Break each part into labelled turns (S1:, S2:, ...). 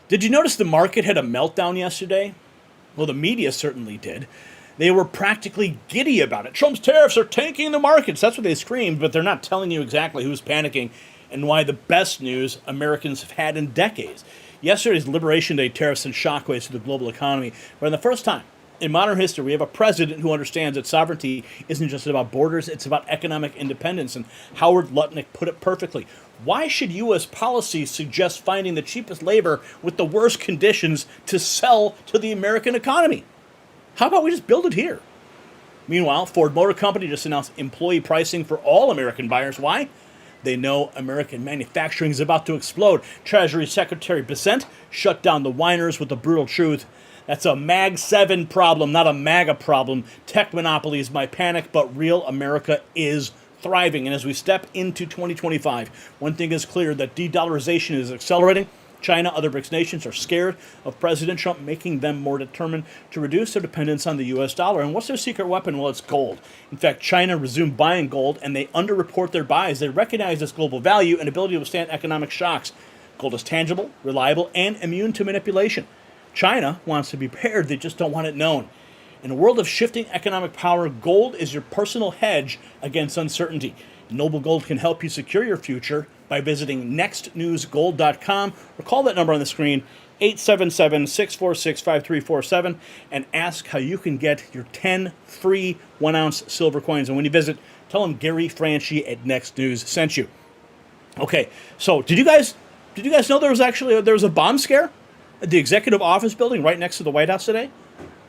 S1: Did you notice the market had a meltdown yesterday? Well, the media certainly did. They were practically giddy about it. Trump's tariffs are tanking the markets. That's what they screamed, but they're not telling you exactly who's panicking and why the best news Americans have had in decades. Yesterday's Liberation Day tariffs sent shockwaves through the global economy. For the first time in modern history, we have a president who understands that sovereignty isn't just about borders, it's about economic independence. And Howard Lutnick put it perfectly. Why should U.S. policy suggest finding the cheapest labor with the worst conditions to sell to the American economy? How about we just build it here? Meanwhile, Ford Motor Company just announced employee pricing for all American buyers. Why? They know American manufacturing is about to explode. Treasury Secretary Bessent shut down the whiners with the brutal truth. That's a Mag 7 problem, not a MAGA problem. Tech monopolies might panic, but real America is thriving. And as we step into 2025, one thing is clear, that de-dollarization is accelerating. China, other BRICS nations are scared of President Trump, making them more determined to reduce their dependence on the U.S. dollar. And what's their secret weapon? Well, it's gold. In fact, China resumed buying gold, and they underreport their buys. They recognize its global value and ability to withstand economic shocks. Gold is tangible, reliable, and immune to manipulation. China wants to be prepared. They just don't want it known. In a world of shifting economic power, gold is your personal hedge against uncertainty. Noble Gold can help you secure your future by visiting nextnewsgold.com or call that number on the screen, 877-646-5347, and ask how you can get your 10 free 1-ounce silver coins. And when you visit, tell them Gary Franchi at Next News sent you. Okay, so did you guys know there was a bomb scare at the executive office building right next to the White House today?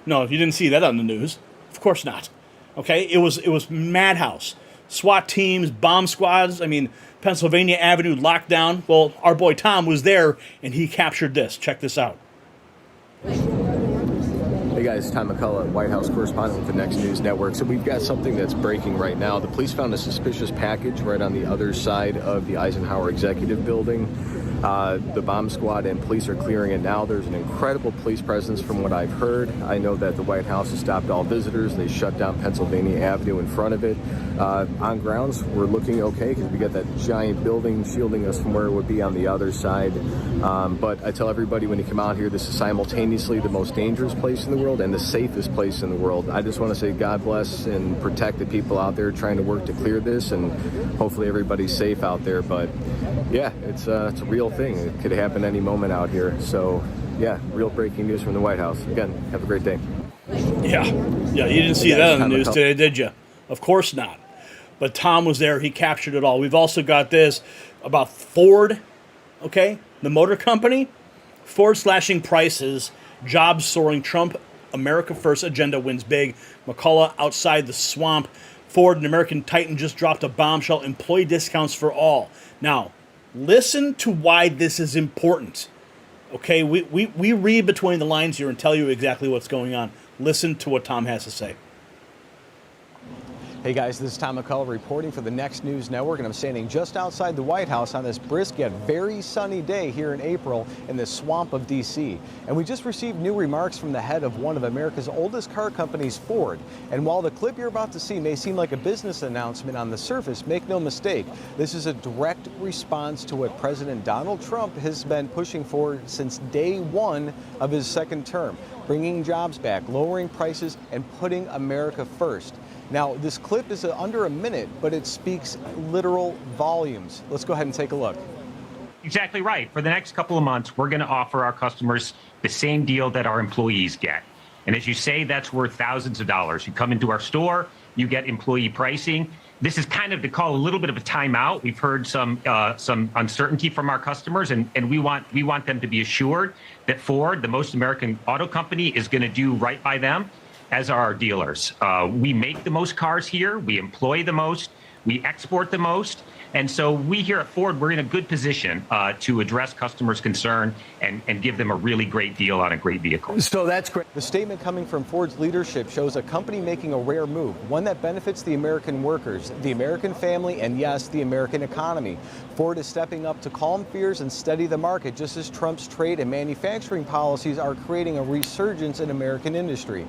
S1: No, you didn't see that on the news. Of course not. Okay, it was madhouse. SWAT teams, bomb squads. I mean, Pennsylvania Avenue locked down. Well, our boy Tom was there, and he captured this. Check this out.
S2: Hey guys, Tom McCullough, White House correspondent with the Next News Network. So we've got something that's breaking right now. The police found a suspicious package right on the other side of the Eisenhower Executive Building. The bomb squad and police are clearing it now. There's an incredible police presence from what I've heard. I know that the White House has stopped all visitors. They shut down Pennsylvania Avenue in front of it. On grounds, we're looking okay because we got that giant building shielding us from where it would be on the other side. But I tell everybody when you come out here, this is simultaneously the most dangerous place in the world and the safest place in the world. I just want to say God bless and protect the people out there trying to work to clear this, and hopefully everybody's safe out there. But yeah, it's a real thing. It could happen any moment out here. So yeah, real breaking news from the White House. Again, have a great day.
S1: Yeah, you didn't see that on the news today, did you? Of course not. But Tom was there. He captured it all. We've also got this about Ford, okay? The motor company. Ford slashing prices, jobs soaring, Trump, America First agenda wins big. McCullough outside the swamp. Ford, an American Titan, just dropped a bombshell. Employee discounts for all. Now, listen to why this is important. Okay, we read between the lines here and tell you exactly what's going on. Listen to what Tom has to say.
S3: Hey guys, this is Tom McCullough reporting for the Next News Network, and I'm standing just outside the White House on this brisk yet very sunny day here in April in the swamp of D.C. And we just received new remarks from the head of one of America's oldest car companies, Ford. And while the clip you're about to see may seem like a business announcement on the surface, make no mistake, this is a direct response to what President Donald Trump has been pushing for since day one of his second term, bringing jobs back, lowering prices, and putting America first. Now, this clip is under a minute, but it speaks literal volumes. Let's go ahead and take a look.
S4: Exactly right. For the next couple of months, we're going to offer our customers the same deal that our employees get. And as you say, that's worth thousands of dollars. You come into our store, you get employee pricing. This is kind of to call a little bit of a timeout. We've heard some uncertainty from our customers, and we want them to be assured that Ford, the most American auto company, is going to do right by them, as are our dealers. We make the most cars here, we employ the most, we export the most, and so we here at Ford, we're in a good position to address customers' concern and give them a really great deal on a great vehicle.
S3: So that's great. The statement coming from Ford's leadership shows a company making a rare move, one that benefits the American workers, the American family, and yes, the American economy. Ford is stepping up to calm fears and steady the market, just as Trump's trade and manufacturing policies are creating a resurgence in American industry.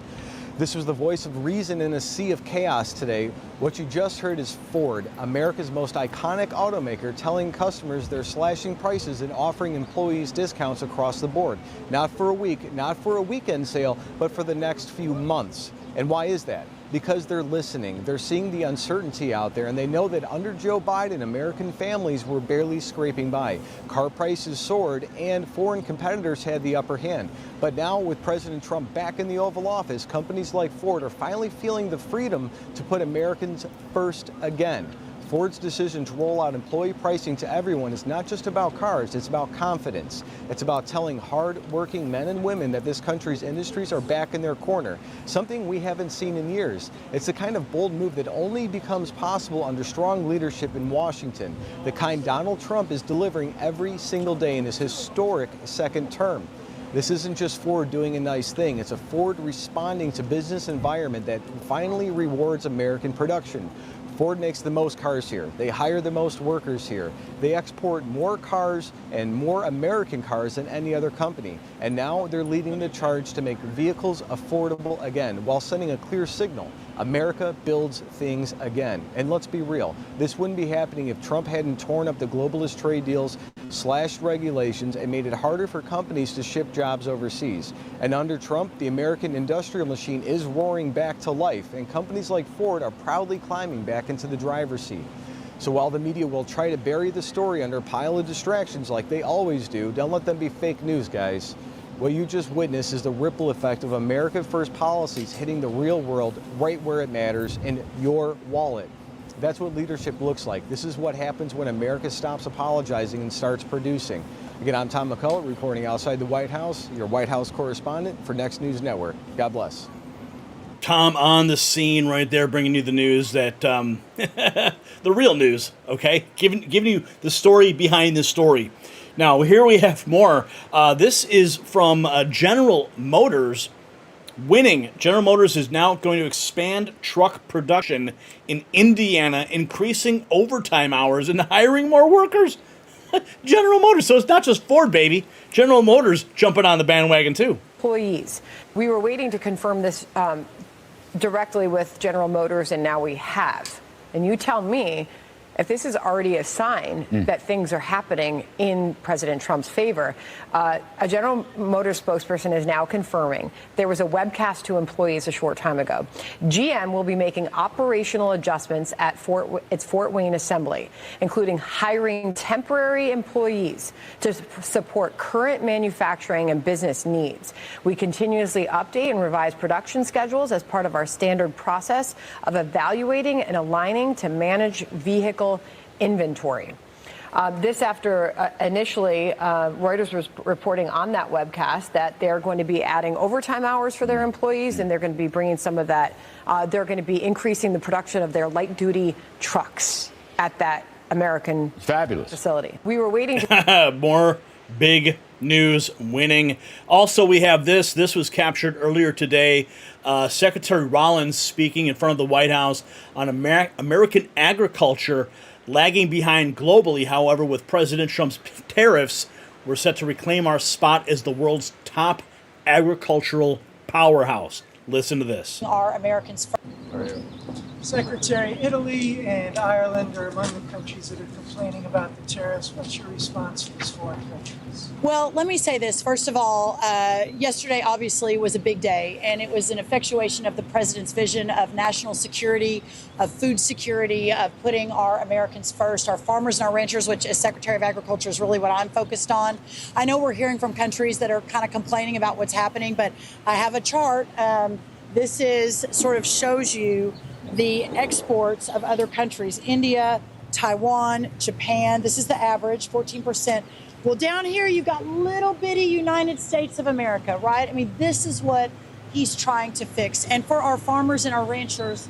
S3: This was the voice of reason in a sea of chaos today. What you just heard is Ford, America's most iconic automaker, telling customers they're slashing prices and offering employees discounts across the board. Not for a week, not for a weekend sale, but for the next few months. And why is that? Because they're listening. They're seeing the uncertainty out there, and they know that under Joe Biden, American families were barely scraping by. Car prices soared, and foreign competitors had the upper hand. But now, with President Trump back in the Oval Office, companies like Ford are finally feeling the freedom to put Americans first again. Ford's decision to roll out employee pricing to everyone is not just about cars, it's about confidence. It's about telling hard-working men and women that this country's industries are back in their corner, something we haven't seen in years. It's the kind of bold move that only becomes possible under strong leadership in Washington, the kind Donald Trump is delivering every single day in his historic second term. This isn't just Ford doing a nice thing, it's a Ford responding to business environment that finally rewards American production. Ford makes the most cars here. They hire the most workers here. They export more cars and more American cars than any other company. And now they're leading the charge to make vehicles affordable again while sending a clear signal. America builds things again. And let's be real, this wouldn't be happening if Trump hadn't torn up the globalist trade deals, slashed regulations, and made it harder for companies to ship jobs overseas. And under Trump, the American industrial machine is roaring back to life, and companies like Ford are proudly climbing back into the driver's seat. So while the media will try to bury the story under a pile of distractions like they always do, don't let them be fake news, guys. What you just witnessed is the ripple effect of America First policies hitting the real world right where it matters, in your wallet. That's what leadership looks like. This is what happens when America stops apologizing and starts producing. Again, I'm Tom McCullough, reporting outside the White House, your White House correspondent for Next News Network. God bless.
S1: Tom on the scene right there, bringing you the news that, the real news, okay? Giving you the story behind the story. Now, here we have more. This is from General Motors winning. General Motors is now going to expand truck production in Indiana, increasing overtime hours and hiring more workers. General Motors. So it's not just Ford, baby. General Motors jumping on the bandwagon, too.
S5: Employees. We were waiting to confirm this directly with General Motors, and now we have. And you tell me if this is already a sign that things are happening in President Trump's favor. A General Motors spokesperson is now confirming there was a webcast to employees a short time ago. GM will be making operational adjustments at its Fort Wayne assembly, including hiring temporary employees to support current manufacturing and business needs. We continuously update and revise production schedules as part of our standard process of evaluating and aligning to manage vehicle inventory. This after initially Reuters was reporting on that webcast that they're going to be adding overtime hours for their employees, and they're going to be bringing some of that. They're going to be increasing the production of their light duty trucks at that American facility. We were waiting to
S1: more big news winning. Also, we have this. This was captured earlier today. Secretary Rollins speaking in front of the White House on American agriculture lagging behind globally. However, with President Trump's tariffs, we're set to reclaim our spot as the world's top agricultural powerhouse. Listen to this.
S6: Are Americans first?
S7: Secretary, Italy and Ireland are among the countries that are complaining about the tariffs. What's your response to these foreign countries?
S6: Well, let me say this. First of all, yesterday obviously was a big day, and it was an effectuation of the president's vision of national security, of food security, of putting our Americans first, our farmers and our ranchers, which as Secretary of Agriculture is really what I'm focused on. I know we're hearing from countries that are kind of complaining about what's happening, but I have a chart. This is sort of shows you the exports of other countries, India, Taiwan, Japan. This is the average, 14%. Well, down here, you got little bitty United States of America, right? I mean, this is what he's trying to fix. And for our farmers and our ranchers,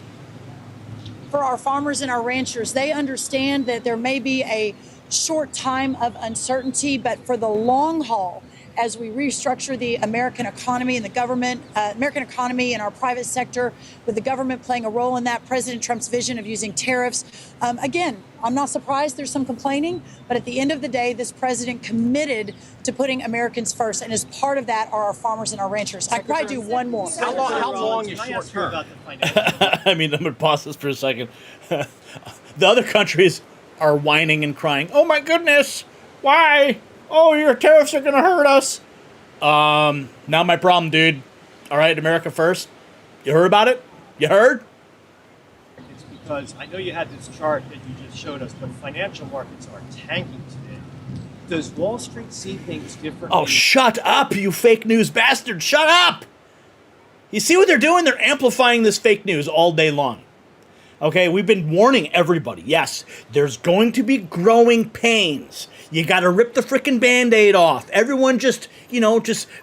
S6: they understand that there may be a short time of uncertainty, but for the long haul, as we restructure the American economy and the government, American economy and our private sector, with the government playing a role in that, President Trump's vision of using tariffs. Again, I'm not surprised there's some complaining, but at the end of the day, this president committed to putting Americans first. And as part of that are our farmers and our ranchers. I could probably do one more.
S3: How long is short term?
S1: I mean, I'm going to pause this for a second. The other countries are whining and crying. Oh, my goodness. Why? Oh, your tariffs are going to hurt us. Not my problem, dude. All right, America first. You heard about it? You heard?
S8: It's because I know you had this chart that you just showed us, but financial markets are tanking today. Does Wall Street see things differently?
S1: Oh, shut up, you fake news bastard. Shut up. You see what they're doing? They're amplifying this fake news all day long. Okay, we've been warning everybody. Yes, there's going to be growing pains. You got to rip the frickin' Band-Aid off. Everyone just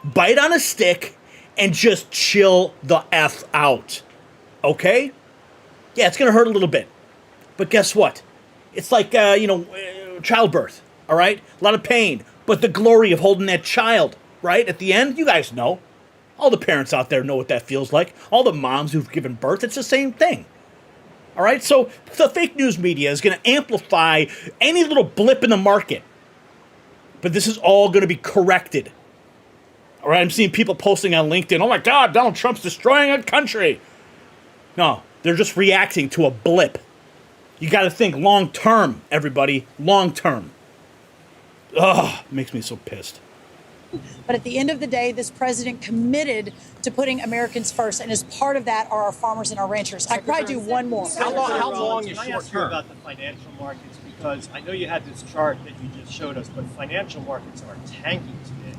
S1: bite on a stick and just chill the F out. Okay? Yeah, it's going to hurt a little bit. But guess what? It's like, childbirth, all right? A lot of pain. But the glory of holding that child, right? At the end, you guys know. All the parents out there know what that feels like. All the moms who've given birth, it's the same thing. All right, so the fake news media is going to amplify any little blip in the market. But this is all going to be corrected. All right, I'm seeing people posting on LinkedIn, oh my God, Donald Trump's destroying a country. No, they're just reacting to a blip. You got to think long term, everybody, long term. Ugh, it makes me so pissed.
S6: But at the end of the day, this president committed to putting Americans first. And as part of that are our farmers and our ranchers. I could probably do one more.
S3: How long is
S8: Can I
S3: short
S8: ask you
S3: term?
S8: about the financial markets? Because I know you had this chart that you just showed us, but financial markets are tanking today.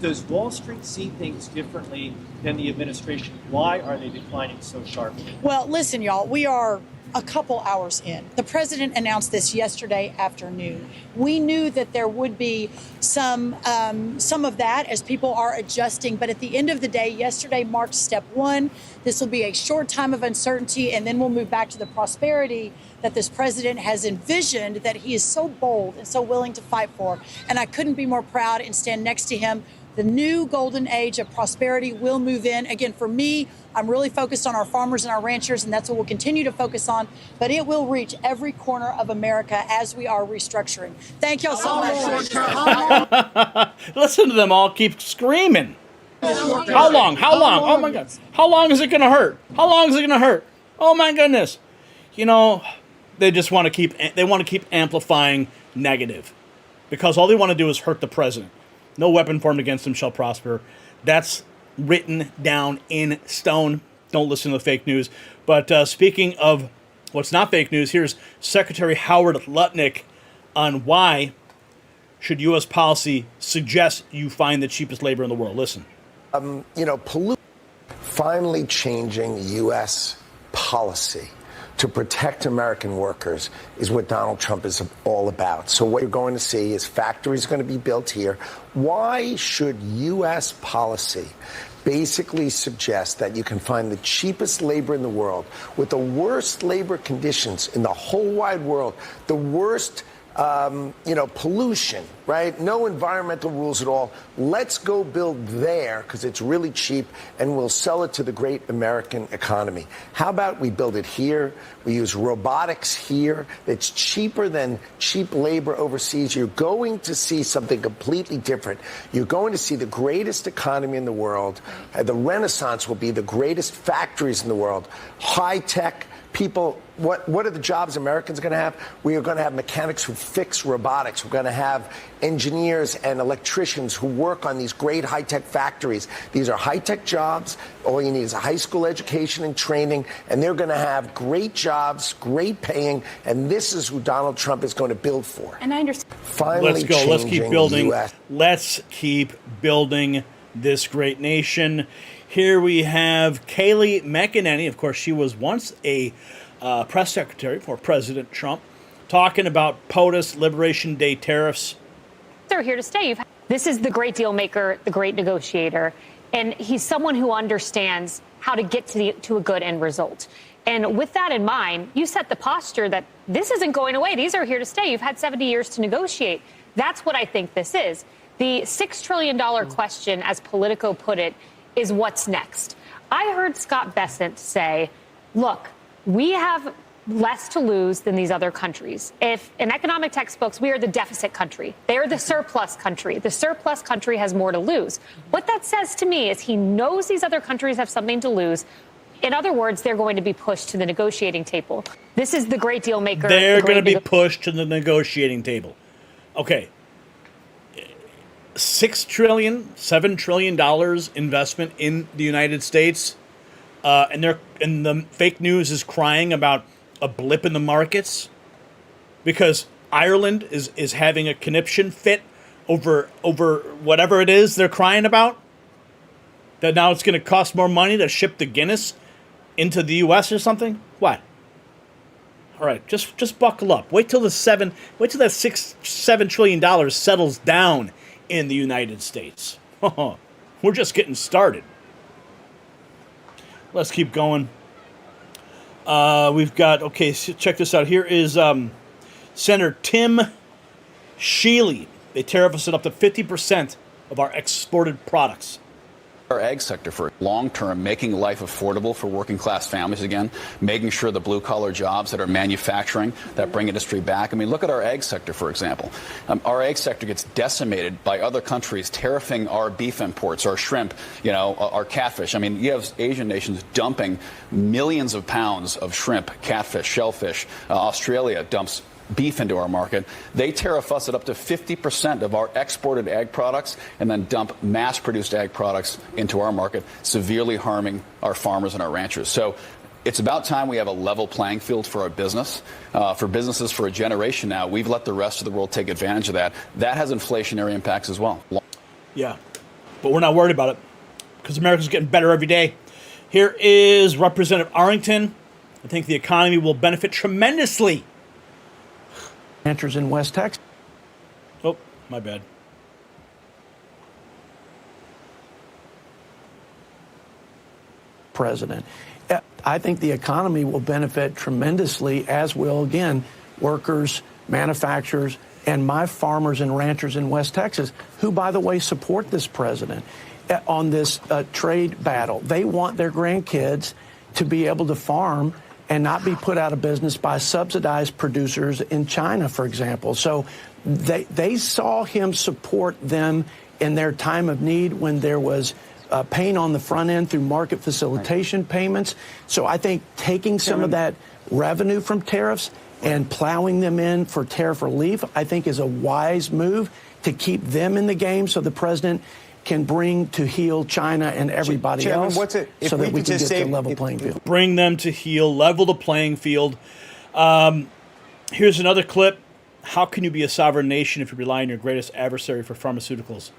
S8: Does Wall Street see things differently than the administration? Why are they declining so sharply?
S6: Well, listen, y'all, we are a couple hours in. The president announced this yesterday afternoon. We knew that there would be some of that as people are adjusting. But at the end of the day, yesterday marked step one. This will be a short time of uncertainty, and then we'll move back to the prosperity that this president has envisioned, that he is so bold and so willing to fight for. And I couldn't be more proud and stand next to him. The new golden age of prosperity will move in. Again, for me, I'm really focused on our farmers and our ranchers, and that's what we'll continue to focus on. But it will reach every corner of America as we are restructuring. Thank y'all so much.
S1: Listen to them all keep screaming. How long? How long? Oh my God. How long is it going to hurt? How long is it going to hurt? Oh my goodness. You know, they just want to keep amplifying negative because all they want to do is hurt the president. No weapon formed against him shall prosper. That's written down in stone. Don't listen to the fake news. But speaking of what's not fake news, here's Secretary Howard Lutnick on why should U.S. policy suggest you find the cheapest labor in the world. Listen.
S9: Finally changing U.S. policy to protect American workers is what Donald Trump is all about. So what you're going to see is factories going to be built here. Why should U.S. policy basically suggest that you can find the cheapest labor in the world with the worst labor conditions in the whole wide world, the worst pollution, right? No environmental rules at all. Let's go build there because it's really cheap and we'll sell it to the great American economy. How about we build it here? We use robotics here. It's cheaper than cheap labor overseas. You're going to see something completely different. You're going to see the greatest economy in the world. The Renaissance will be the greatest factories in the world. High tech. People, what are the jobs Americans are going to have? We are going to have mechanics who fix robotics. We're going to have engineers and electricians who work on these great high-tech factories. These are high-tech jobs. All you need is a high school education and training, and they're going to have great jobs, great paying, and this is who Donald Trump is going to build for.
S10: And I understand.
S9: Finally,
S1: let's go. Let's keep building.
S9: US.
S1: Let's keep building this great nation. Here we have Kayleigh McEnany. Of course, she was once a press secretary for President Trump, talking about POTUS, Liberation Day tariffs.
S10: They're here to stay. This is the great deal maker, the great negotiator, and he's someone who understands how to get to a good end result. And with that in mind, you set the posture that this isn't going away. These are here to stay. You've had 70 years to negotiate. That's what I think this is. The $6 trillion question, as Politico put it, is what's next. I heard Scott Bessent say, look, we have less to lose than these other countries. If in economic textbooks, we are the deficit country. They are the surplus country. The surplus country has more to lose. What that says to me is he knows these other countries have something to lose. In other words, they're going to be pushed to the negotiating table. This is the great deal maker.
S1: They're going to be pushed to the negotiating table. Okay. $6 trillion, $7 trillion investment in the United States. And the fake news is crying about a blip in the markets because Ireland is having a conniption fit over whatever it is they're crying about. That now it's going to cost more money to ship the Guinness into the U.S. or something. What? All right, just buckle up. Wait till that $7 trillion settles down in the United States. We're just getting started. Let's keep going. We've got, okay, so check this out. Here is Senator Tim Shealy. They tariff us at up to 50% of our exported products.
S11: Our ag sector for long term, making life affordable for working class families again, making sure the blue collar jobs that are manufacturing, that bring industry back. I mean, look at our ag sector, for example. Our ag sector gets decimated by other countries tariffing our beef imports, our shrimp, our catfish. I mean, you have Asian nations dumping millions of pounds of shrimp, catfish, shellfish. Australia dumps beef into our market. They tariff us at up to 50% of our exported ag products and then dump mass-produced ag products into our market, severely harming our farmers and our ranchers. So it's about time we have a level playing field for our business. For businesses for a generation now, we've let the rest of the world take advantage of that. That has inflationary impacts as well.
S1: Yeah, but we're not worried about it because America's getting better every day. Here is Representative Arrington. I think the economy will benefit tremendously.
S12: Ranchers in West Texas.
S1: Oh, my bad.
S12: President. I think the economy will benefit tremendously, as will, again, workers, manufacturers, and my farmers and ranchers in West Texas, who, by the way, support this president on this trade battle. They want their grandkids to be able to farm and not be put out of business by subsidized producers in China, for example. So they saw him support them in their time of need when there was pain on the front end through market facilitation payments. So I think taking some of that revenue from tariffs and plowing them in for tariff relief, I think is a wise move to keep them in the game so the president can bring to heel China and everybody else so that we can get to a level playing field.
S1: Bring them to heel, level the playing field. Here's another clip. How can you be a sovereign nation if you rely on your greatest adversary for pharmaceuticals?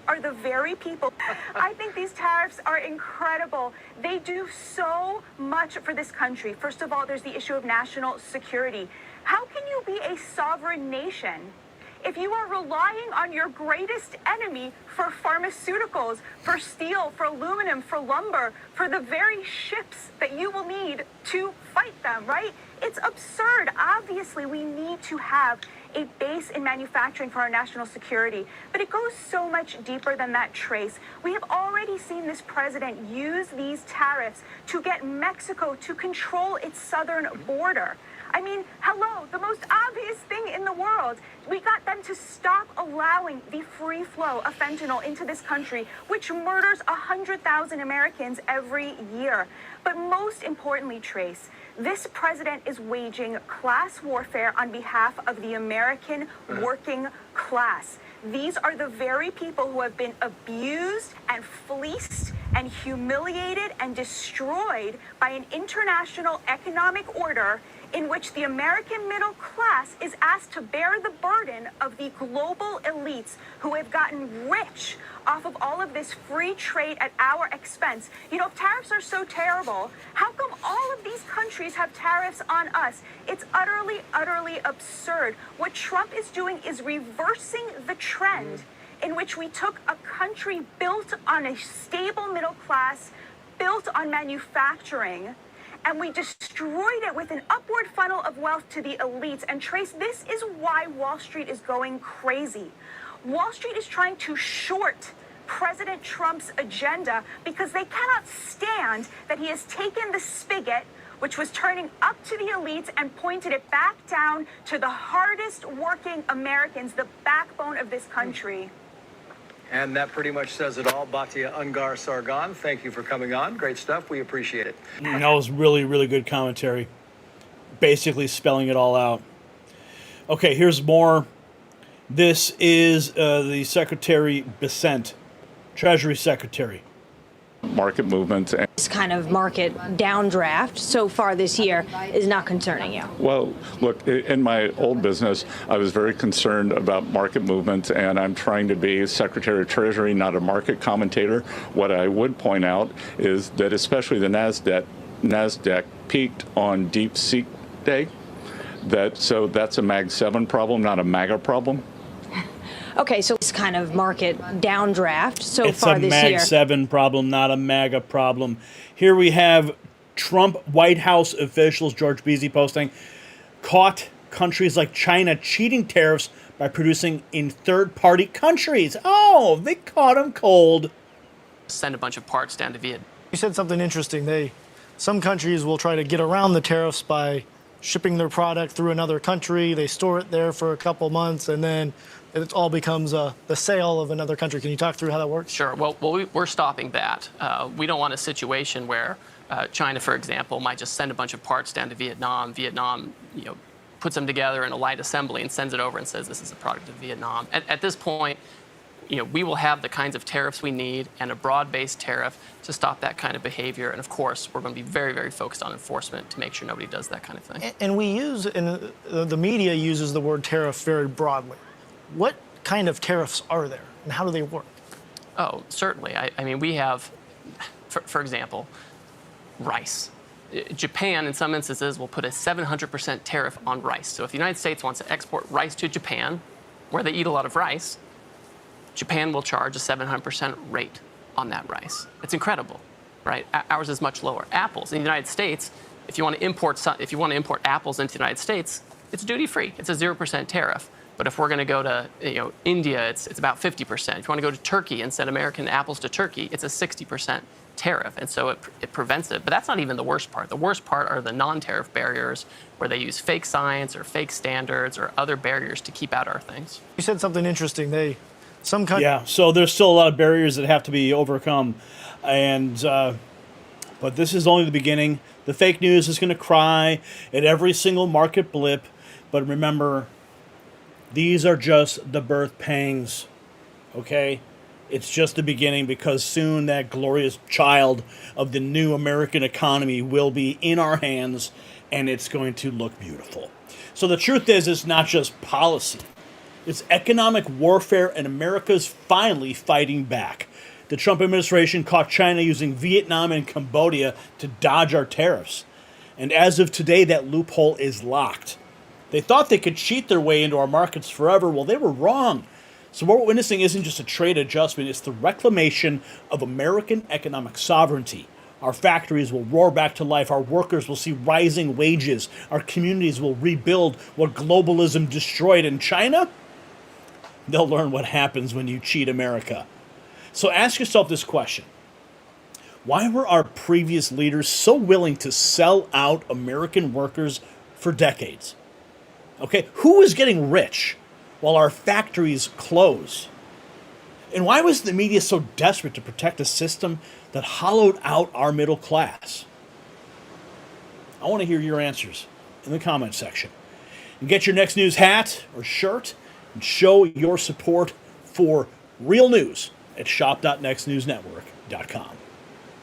S13: Are the very people. I think these tariffs are incredible. They do so much for this country. First of all, there's the issue of national security. How can you be a sovereign nation if you are relying on your greatest enemy for pharmaceuticals, for steel, for aluminum, for lumber, for the very ships that you will need to fight them, right? It's absurd. Obviously, we need to have a base in manufacturing for our national security, but it goes so much deeper than that, Trace. We have already seen this president use these tariffs to get Mexico to control its southern border. I mean, hello, the most obvious thing in the world. We got them to stop allowing the free flow of fentanyl into this country, which murders 100,000 Americans every year. But most importantly, Trace, this president is waging class warfare on behalf of the American working class. These are the very people who have been abused and fleeced and humiliated and destroyed by an international economic order in which the American middle class is asked to bear the burden of the global elites who have gotten rich off of all of this free trade at our expense. You know, if tariffs are so terrible, how come all of these countries have tariffs on us? It's utterly, utterly absurd. What Trump is doing is reversing the trend in which we took a country built on a stable middle class, built on manufacturing, and we destroyed it with an upward funnel of wealth to the elites. And Trace, this is why Wall Street is going crazy. Wall Street is trying to short President Trump's agenda because they cannot stand that he has taken the spigot, which was turning up to the elites, and pointed it back down to the hardest working Americans, the backbone of this country.
S3: And that pretty much says it all. Batia Ungar Sargon, thank you for coming on. Great stuff. We appreciate it.
S1: That was really, really good commentary. Basically spelling it all out. Okay, here's more. This is the Secretary Bessent, Treasury Secretary.
S14: Market movement.
S15: This kind of market downdraft so far this year is not concerning you?
S14: Well, look, in my old business, I was very concerned about market movement, and I'm trying to be Secretary of Treasury, not a market commentator. What I would point out is that especially the NASDAQ peaked on Deep Seek Day. So that's a Mag 7 problem, not a MAGA problem.
S15: Okay, so this kind of market downdraft so far this year.
S1: It's a Mag 7 problem, not a MAGA problem. Here we have Trump White House officials, George Beasley posting, caught countries like China cheating tariffs by producing in third-party countries. Oh, they caught them cold.
S16: Send a bunch of parts down to Vietnam.
S17: You said something interesting. Some countries will try to get around the tariffs by shipping their product through another country. They store it there for a couple months, and then it all becomes the sale of another country. Can you talk through how that works?
S16: Sure. Well, we're stopping that. We don't want a situation where China, for example, might just send a bunch of parts down to Vietnam. Vietnam, puts them together in a light assembly and sends it over and says this is a product of Vietnam. At this point, we will have the kinds of tariffs we need and a broad-based tariff to stop that kind of behavior. And of course, we're going to be very, very focused on enforcement to make sure nobody does that kind of thing.
S17: And the media uses the word tariff very broadly. What kind of tariffs are there, and how do they work?
S16: Oh, certainly. I mean, we have, for example, rice. Japan, in some instances, will put a 700% tariff on rice. So if the United States wants to export rice to Japan, where they eat a lot of rice, Japan will charge a 700% rate on that rice. It's incredible, right? Ours is much lower. Apples in the United States, if you want to import apples into the United States, it's duty-free. It's a 0% tariff. But if we're going to go to India, it's about 50%. If you want to go to Turkey and send American apples to Turkey, it's a 60% tariff. And so it prevents it. But that's not even the worst part. The worst part are the non-tariff barriers where they use fake science or fake standards or other barriers to keep out our things.
S17: You said something interesting.
S1: Yeah, so there's still a lot of barriers that have to be overcome. And but this is only the beginning. The fake news is going to cry at every single market blip. But remember, these are just the birth pangs, okay? It's just the beginning, because soon that glorious child of the new American economy will be in our hands, and it's going to look beautiful. So the truth is, it's not just policy. It's economic warfare, and America's finally fighting back. The Trump administration caught China using Vietnam and Cambodia to dodge our tariffs. And as of today, that loophole is locked. They thought they could cheat their way into our markets forever. Well, they were wrong. So what we're witnessing isn't just a trade adjustment. It's the reclamation of American economic sovereignty. Our factories will roar back to life. Our workers will see rising wages. Our communities will rebuild what globalism destroyed. In China, they'll learn what happens when you cheat America. So ask yourself this question. Why were our previous leaders so willing to sell out American workers for decades? Okay, who is getting rich while our factories close? And why was the media so desperate to protect a system that hollowed out our middle class? I want to hear your answers in the comment section. And get your Next News hat or shirt and show your support for real news at shop.nextnewsnetwork.com.